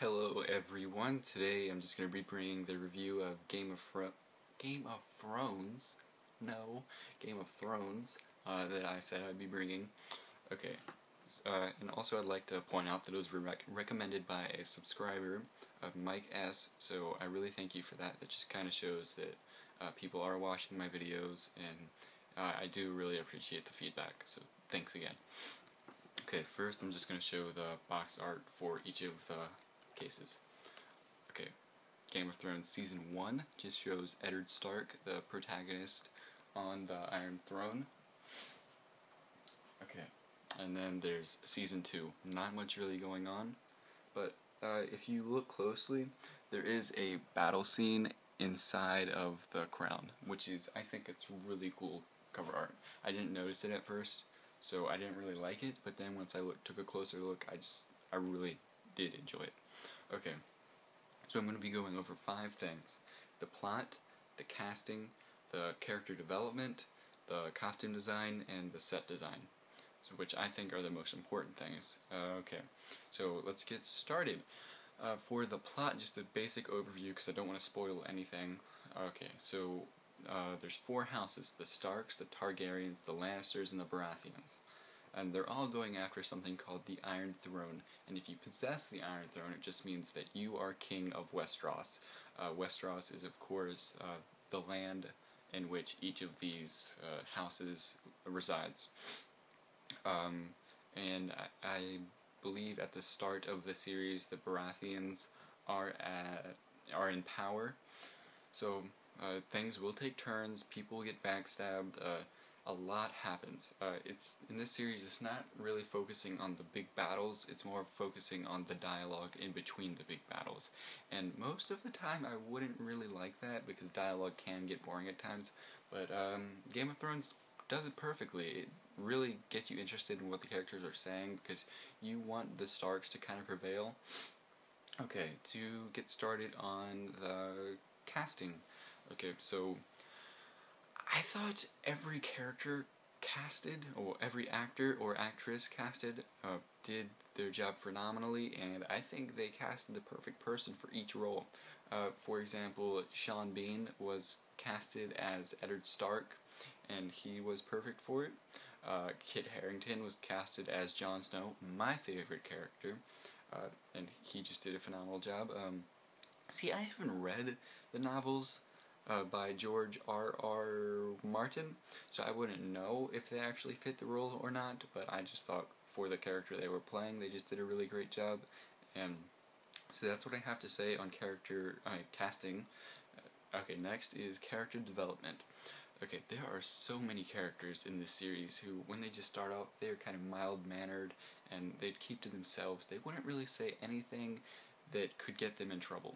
Hello everyone. Today I'm just going to be bringing the review of Game of Thrones. No, Game of Thrones that I said I'd be bringing. Okay. And also I'd like to point out that it was recommended by a subscriber of Mike S. So I really thank you for that. That just kind of shows that people are watching my videos, and I do really appreciate the feedback. So thanks again. Okay, first I'm just going to show the box art for each of the cases. Okay, Game of Thrones Season 1 just shows Eddard Stark, the protagonist, on the Iron Throne. Okay, and then there's Season 2. Not much really going on, but if you look closely, there is a battle scene inside of the crown, which is, I think it's really cool cover art. I didn't notice it at first, so I didn't really like it, but then once I took a closer look, I really did enjoy it. Okay, so I'm going to be going over 5 things: the plot, the casting, the character development, the costume design, and the set design, so which I think are the most important things. Okay, so let's get started. For the plot, just a basic overview because I don't want to spoil anything. Okay, so there's 4 houses: the Starks, the Targaryens, the Lannisters, and the Baratheons. And they're all going after something called the Iron Throne. And if you possess the Iron Throne, it just means that you are king of Westeros. Westeros is, of course, the land in which each of these houses resides. And I believe at the start of the series, the Baratheons are in power. So things will take turns. People get backstabbed. A lot happens. It's in this series, it's not really focusing on the big battles, it's more focusing on the dialogue in between the big battles. And most of the time I wouldn't really like that because dialogue can get boring at times, but Game of Thrones does it perfectly. It really gets you interested in what the characters are saying because you want the Starks to kind of prevail. Okay, to get started on the casting. Okay, so I thought every character casted, or every actor or actress casted, did their job phenomenally, and I think they casted the perfect person for each role. For example, Sean Bean was casted as Eddard Stark, and he was perfect for it. Kit Harington was casted as Jon Snow, my favorite character, and he just did a phenomenal job. See, I haven't read the novels by George R.R. Martin, so I wouldn't know if they actually fit the role or not, but I just thought for the character they were playing, they just did a really great job. And so that's what I have to say on character casting. Okay, next is character development. Okay, there are so many characters in this series who, when they just start out, they're kind of mild-mannered, and they'd keep to themselves. They wouldn't really say anything that could get them in trouble.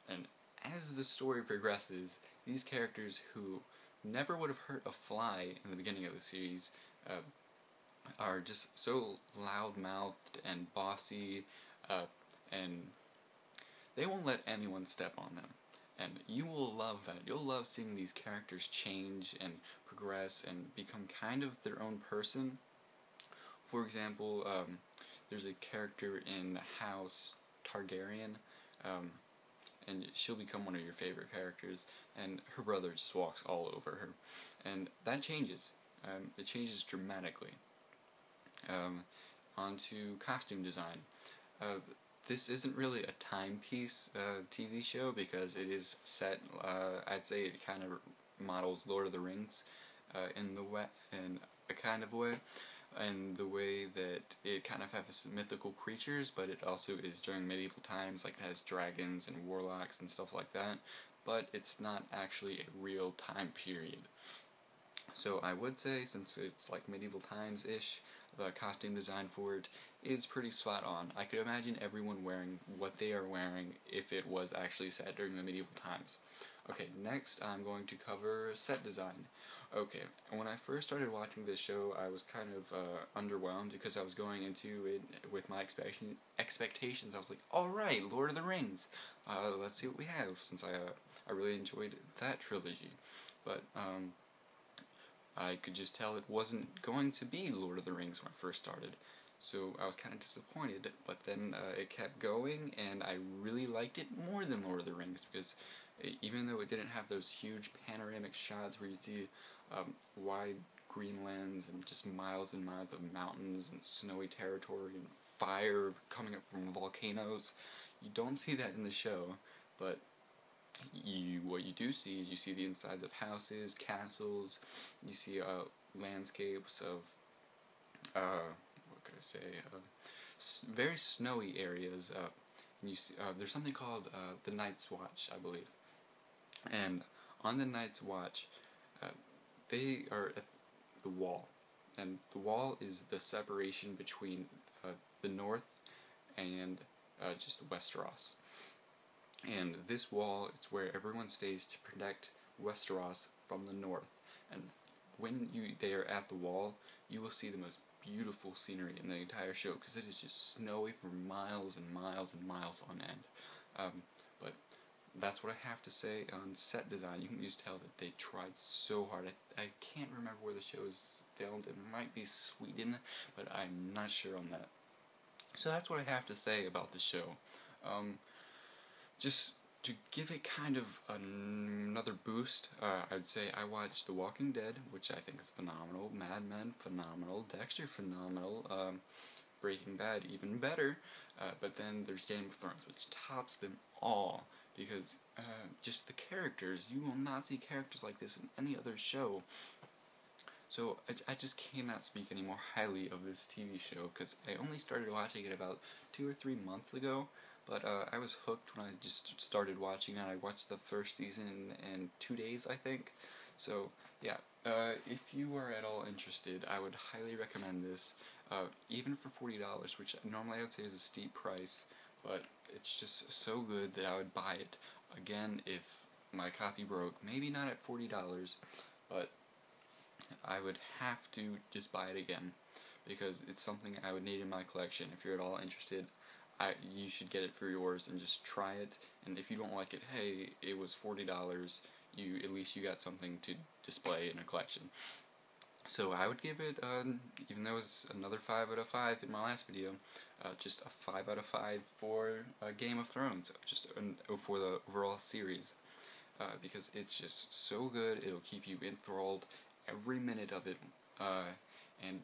And as the story progresses, these characters who never would have hurt a fly in the beginning of the series are just so loud-mouthed and bossy, and they won't let anyone step on them. And you will love that. You'll love seeing these characters change and progress and become kind of their own person. For example, there's a character in House Targaryen, and she'll become one of your favorite characters, and her brother just walks all over her. And that changes. It changes dramatically. On to costume design. This isn't really a timepiece TV show because it is set, I'd say it kind of models Lord of the Rings in a kind of way, and the way that it kind of has mythical creatures, but it also is during medieval times, like it has dragons and warlocks and stuff like that, but it's not actually a real time period. So I would say, since it's like medieval times-ish, the costume design for it is pretty spot on. I could imagine everyone wearing what they are wearing if it was actually set during the medieval times. Okay, next I'm going to cover set design. Okay, when I first started watching this show, I was kind of underwhelmed because I was going into it with my expectations. I was like, alright, Lord of the Rings, let's see what we have, since I really enjoyed that trilogy. But I could just tell it wasn't going to be Lord of the Rings when I first started. so I was kind of disappointed, but then it kept going, and I really liked it more than Lord of the Rings, because even though it didn't have those huge panoramic shots where you'd see wide Greenlands and just miles and miles of mountains and snowy territory and fire coming up from volcanoes, you don't see that in the show, but what you do see is you see the insides of houses, castles, you see landscapes of, what could I say, very snowy areas, and you see, there's something called the Night's Watch, I believe, and on the Night's Watch, they are at the wall, and the wall is the separation between the north and just Westeros. And this wall is where everyone stays to protect Westeros from the north. And when they are at the wall, you will see the most beautiful scenery in the entire show, because it is just snowy for miles and miles and miles on end. But that's what I have to say on set design. You can just tell that they tried so hard. I can't remember where the show is filmed. It might be Sweden, but I'm not sure on that. So that's what I have to say about the show. Just to give it kind of another boost, I'd say I watched The Walking Dead, which I think is phenomenal, Mad Men, phenomenal, Dexter, phenomenal, Breaking Bad, even better, but then there's Game of Thrones, which tops them all, because just the characters, you will not see characters like this in any other show. So I just cannot speak any more highly of this TV show, because I only started watching it about 2 or 3 months ago. But I was hooked when I just started watching it. I watched the first season in 2 days, I think. So, yeah, if you are at all interested, I would highly recommend this, even for $40, which normally I would say is a steep price, but it's just so good that I would buy it again if my copy broke. Maybe not at $40, but I would have to just buy it again, because it's something I would need in my collection. If you're at all interested, you should get it for yours and just try it. And if you don't like it, hey, it was $40. At least you got something to display in a collection. So I would give it, even though it was another 5 out of 5 in my last video, just a 5 out of 5 for Game of Thrones, just for the overall series, because it's just so good. It'll keep you enthralled every minute of it, and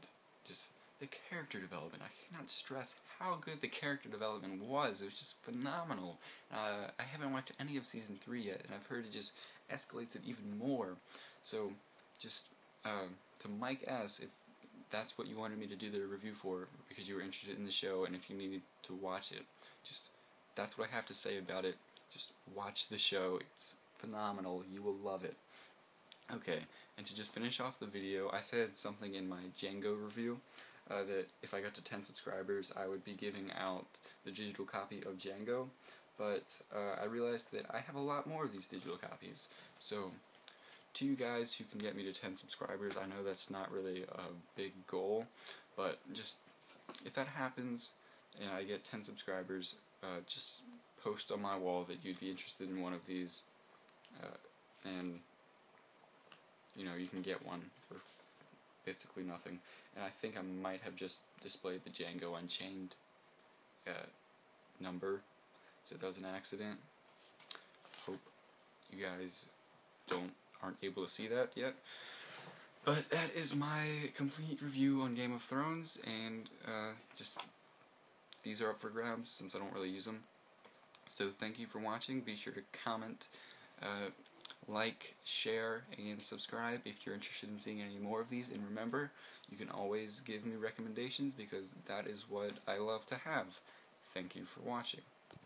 just the character development. I cannot stress how good the character development was. It was just phenomenal. I haven't watched any of Season 3 yet, and I've heard it just escalates it even more. So, just to Mike S., if that's what you wanted me to do the review for, because you were interested in the show, and if you needed to watch it, just, that's what I have to say about it. Just watch the show. It's phenomenal. You will love it. Okay, and to just finish off the video, I said something in my Django review, that if I got to 10 subscribers, I would be giving out the digital copy of Django, but I realized that I have a lot more of these digital copies. So, to you guys who can get me to 10 subscribers, I know that's not really a big goal, but just, if that happens, and I get 10 subscribers, just post on my wall that you'd be interested in one of these, and you know, you can get one for basically nothing. And I think I might have just displayed the Django Unchained number, so that was an accident. Hope you guys aren't able to see that yet. But that is my complete review on Game of Thrones, and just, these are up for grabs since I don't really use them. So thank you for watching. Be sure to comment, like, share, and subscribe if you're interested in seeing any more of these. And remember, you can always give me recommendations, because that is what I love to have. Thank you for watching.